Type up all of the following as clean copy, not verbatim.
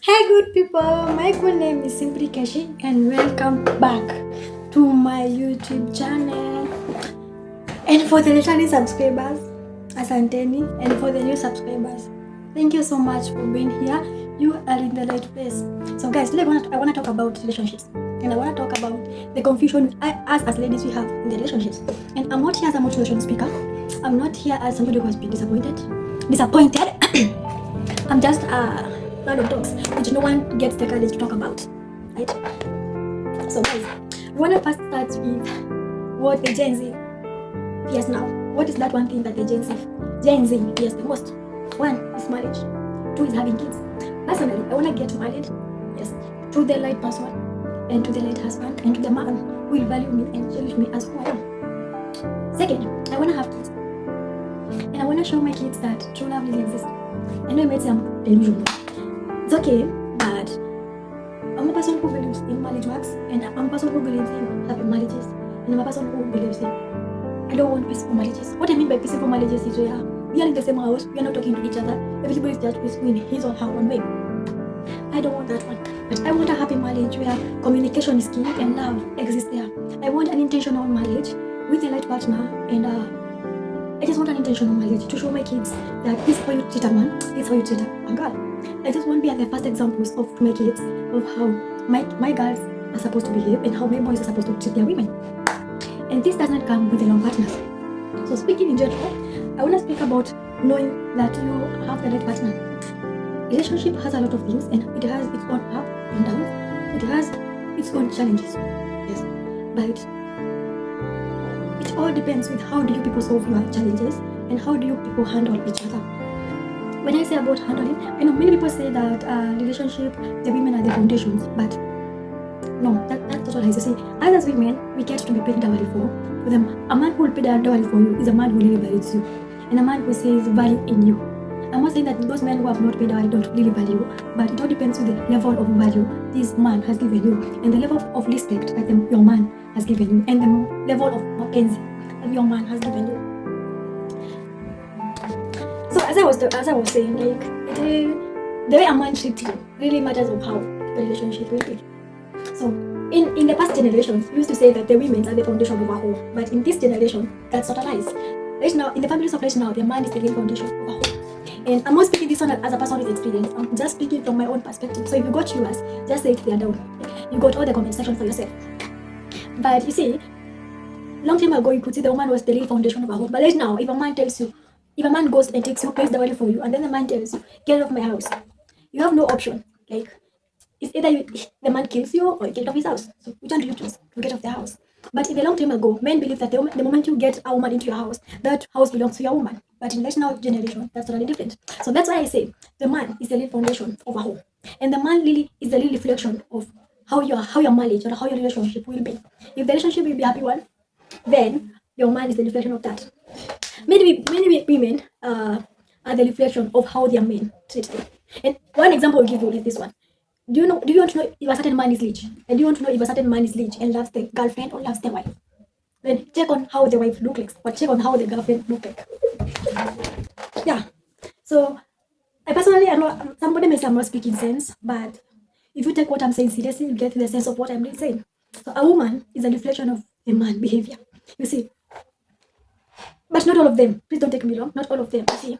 Hey, good people, my good name is Simply Keshi, and welcome back to my YouTube channel. And for the returning subscribers, Asanteni, and for the new subscribers, thank you so much for being here. You are in the right place. So, guys, today I want to talk about relationships, and I want to talk about the confusion us as ladies we have in the relationships. And I'm not here as a motivational speaker. I'm not here as somebody who has been disappointed. I'm just a lot of talks which no one gets the courage to talk about, right? So guys, we want to first start with what the Gen Z fears now. What is that one thing that the Gen Z fears the most? One is marriage. Two is having kids. Personally, I want to get married, yes, to the right person and to the right husband and to the man who will value me and cherish me as who I am. Second, I want to have kids, and I want to show my kids that true love really exists. I know it might sound delusional. It's okay, but I'm a person who believes in marriage works, and I'm a person who believes in happy marriages, and I'm a person who believes in I don't want peaceful marriages. What I mean by peaceful marriages is where we are in the same house, we are not talking to each other, everybody is just whispering his or her own way. I don't want that one. But I want a happy marriage where communication is key and love exists there. I want an intentional marriage with a right partner, and I just want an intentional marriage to show my kids that this is how you treat a man, this is how you treat a girl. I just want to be the first examples to my kids of how my girls are supposed to behave and how my boys are supposed to treat their women. And this does not come with the wrong partners. So speaking in general, I want to speak about knowing that you have the right partner. Relationship has a lot of things, and it has its own up and downs. It has its own challenges. Yes, but it all depends with how do you people solve your challenges and how do you people handle each other. When I say about handling, I know many people say that relationship, the women are the foundations, but no, that's total lies. You see, us as women, we get to be paid dowry for them. A man who will pay that dowry for you is a man who really values you, and a man who sees value in you. I'm not saying that those men who have not paid dowry don't really value you, but it all depends on the level of value this man has given you, and the level of respect that your man has given you, and the level of Mackenzie that your man has given you. So as I was saying, like the way a man treats you really matters of how the relationship will be. So in the past generations, we used to say that the women are the foundation of a home, but in this generation, that's not a lie. Right now, in the families of right now, the man is the real foundation of a home. And I'm not speaking this one as a person with experience. I'm just speaking from my own perspective. So if you got yours, just say it there down. You got all the comment section for yourself. But you see, long time ago, you could see the woman was the real foundation of a home. But right now, if a man goes and takes you, pays the value for you, and then the man tells you, get off my house, you have no option. Like, it's either the man kills you or you get off his house. So which one do you choose to get off the house? But in a long time ago, men believe that the moment you get a woman into your house, that house belongs to your woman. But in this now generation, that's totally different. So that's why I say the man is the real foundation of a home, and the man really is the real reflection of how your marriage or how your relationship will be. If the relationship will be a happy one, then your man is the reflection of that. Many women are the reflection of how their men treat them. And one example I'll give you is this one. Do you want to know if a certain man is rich? And do you want to know if a certain man is rich and loves the girlfriend or loves the wife? Then check on how the wife looks like, but check on how the girlfriend looks like. Yeah. So I know somebody may say I'm not speaking sense, but if you take what I'm saying seriously, you get the sense of what I'm really saying. So a woman is a reflection of a man's behavior. You see, but not all of them. Please don't take me wrong. Not all of them. You see,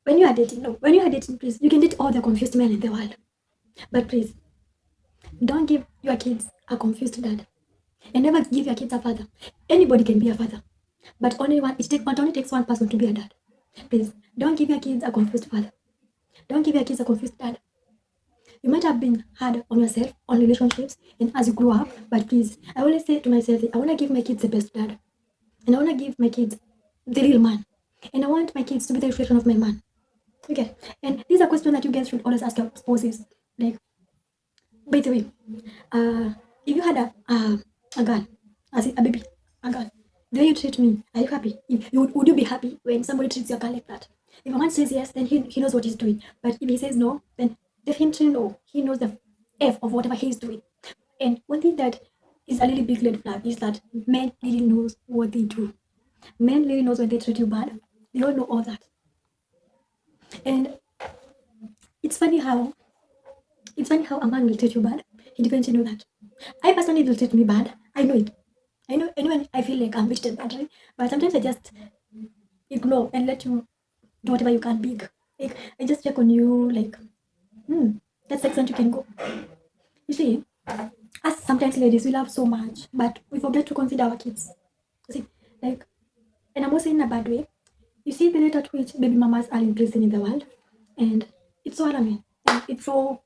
when you are dating, please, you can date all the confused men in the world, but please don't give your kids a confused dad, and never give your kids a father. Anybody can be a father, but only takes one person to be a dad. Please don't give your kids a confused father. Don't give your kids a confused dad. You might have been hard on yourself, on relationships, and as you grow up, but please, I always say to myself, I want to give my kids the best dad, and I want to give my kids the real man, and I want my kids to be the reflection of my man. Okay, and these are questions that you guys should always ask your spouses. Like, by the way, if you had a girl, as a baby, a girl, the way you treat me, are you happy? Would you be happy when somebody treats your girl like that? If a man says yes, then he knows what he's doing. But if he says no, then definitely no. He knows the F of whatever he's doing. And one thing that is a really big red flag is that men really knows what they do. Men really knows when they treat you bad. They all know all that. And It's funny how a man will treat you bad. He depends, you know that. I personally will treat me bad. I know it. I know when I feel like I'm treated badly, but sometimes I just ignore and let you do whatever you can big. Like I just check on you like, hmm, that's the extent you can go. You see, us sometimes ladies we love so much, but we forget to consider our kids. You see, like, and I'm not saying in a bad way. You see the rate at which baby mamas are increasing in the world, and it's so alarming. And it's so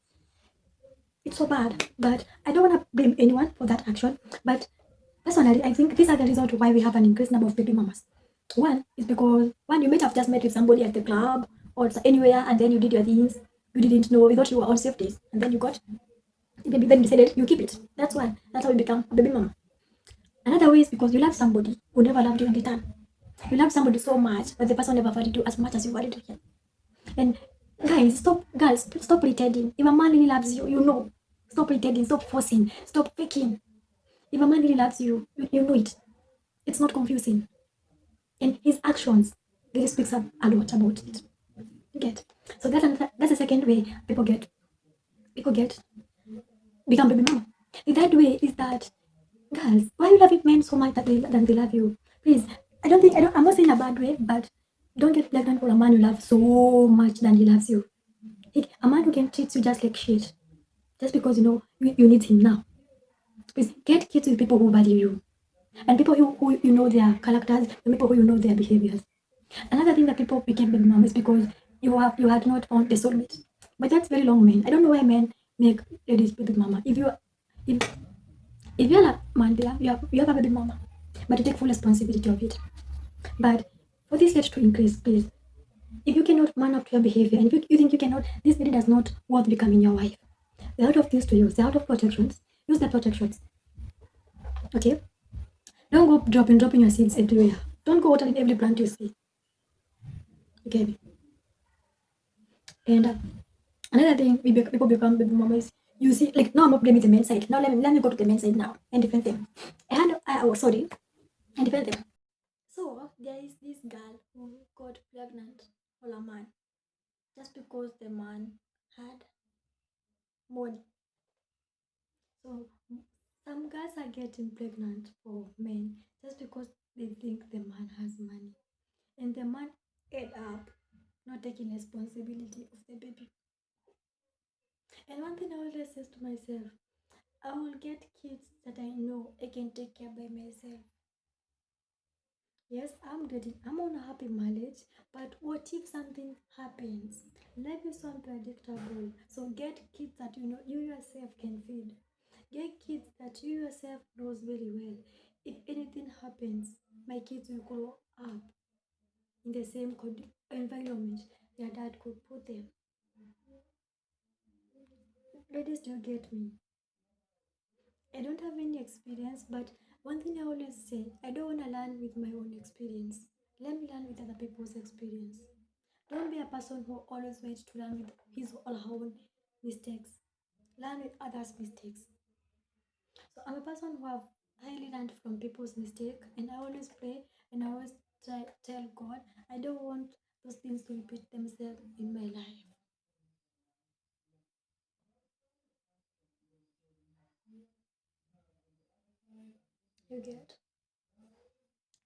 bad. But I don't want to blame anyone for that action. But personally, I think these are the reasons why we have an increased number of baby mamas. One is because one, you might have just met with somebody at the club or anywhere, and then you did your things. You didn't know, you thought you were on safety, and then you got the baby, then you decided you keep it. That's why. That's how you become a baby mama. Another way is because you love somebody who never loved you in return. You love somebody so much, but the person never valued you as much as you valued him. And girls, stop pretending. If a man really loves you, you know. Stop pretending, stop forcing, stop faking. If a man really loves you, you know it. It's not confusing. And his actions really speaks up a lot about it. You get. So that's the second way people get become baby mama. The third way is that girls, why you loving men so much than they love you? Please, I'm not saying a bad way, but don't get pregnant for a man you love so much than he loves you. Like, a man who can treat you just like shit, just because you need him now. Please get kids with people who value you and people who you know their characters and people who you know their behaviors. Another thing that people became baby mom is because you had not found the soulmate. But that's very long, man. I don't know why men make ladies baby mama. If if you're a man there, you have a baby mama, but you take full responsibility of it. But for this rate to increase, please, if you cannot man up to your behavior and if you think you cannot, this lady does not worth becoming your wife. There are a lot of things to use. There are a lot of protections. Use the protections. Okay? Don't go dropping your seeds everywhere. Don't go watering every plant you see. Okay? And another thing people become baby mama is you see, like, no, I'm not blaming the men's side. Now let me go to the men's side now and defend them. Sorry, and defend them. So there is this girl who got pregnant for a man just because the man had money. So some girls are getting pregnant for men just because they think the man has money. And the man end up not taking responsibility of the baby. And one thing I always say to myself, I will get kids that I know I can take care by myself. Yes, I'm on a happy marriage, but what if something happens? Life is so unpredictable. So get kids that you know you yourself can feed. Get kids that you yourself knows very well. If anything happens, my kids will grow up in the same environment their dad could put them. Ladies, do you get me? I don't have any experience, but one thing I always say, I don't want to learn with my own experience. Let me learn with other people's experience. Don't be a person who always waits to learn with his or her own mistakes. Learn with others' mistakes. So I'm a person who have highly learned from people's mistake, and I always pray and I always tell God I don't want those things to repeat themselves in my life. You get?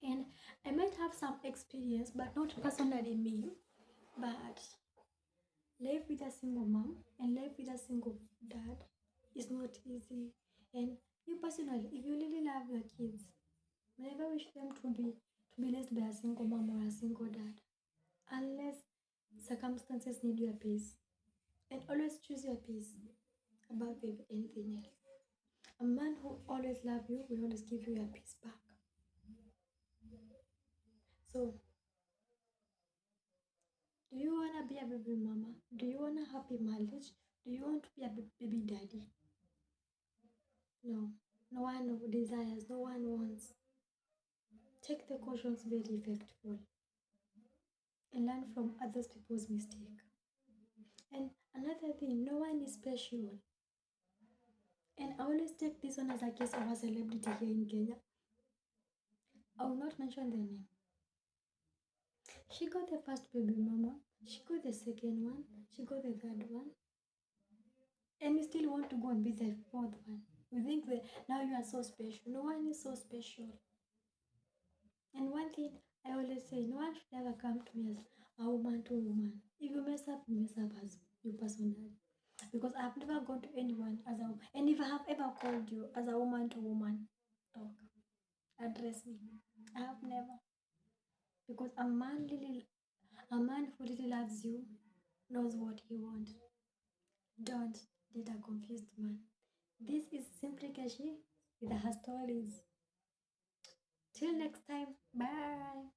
And I might have some experience, but not personally me. But life with a single mom and life with a single dad is not easy. And you personally, if you really love your kids, never wish them to be raised by a single mom or a single dad, unless circumstances need your peace. And always choose your peace above anything else. A man who always love you will always give you your peace back. So, do you wanna be a baby mama? Do you want a happy marriage? Do you want to be a baby daddy? No, no one desires, no one wants. Take the cautions very effectful and learn from others people's mistake. And another thing, no one is special. And I always take this one as a case of a celebrity here in Kenya. I will not mention the name. She got the first baby mama She got the second one, she got the third one, and you still want to go and be the fourth one. You think that now you are so special. No one is so special. And one thing I always say, no one should ever come to me as a woman to a woman. If you mess up as you personally. Because I've never gone to anyone as a woman. And if I have ever called you as a woman to woman, talk, address me. I have never. Because a man who really loves you knows what he wants. Don't date a confused man. This is Simply Kashi with her stories. Till next time, bye.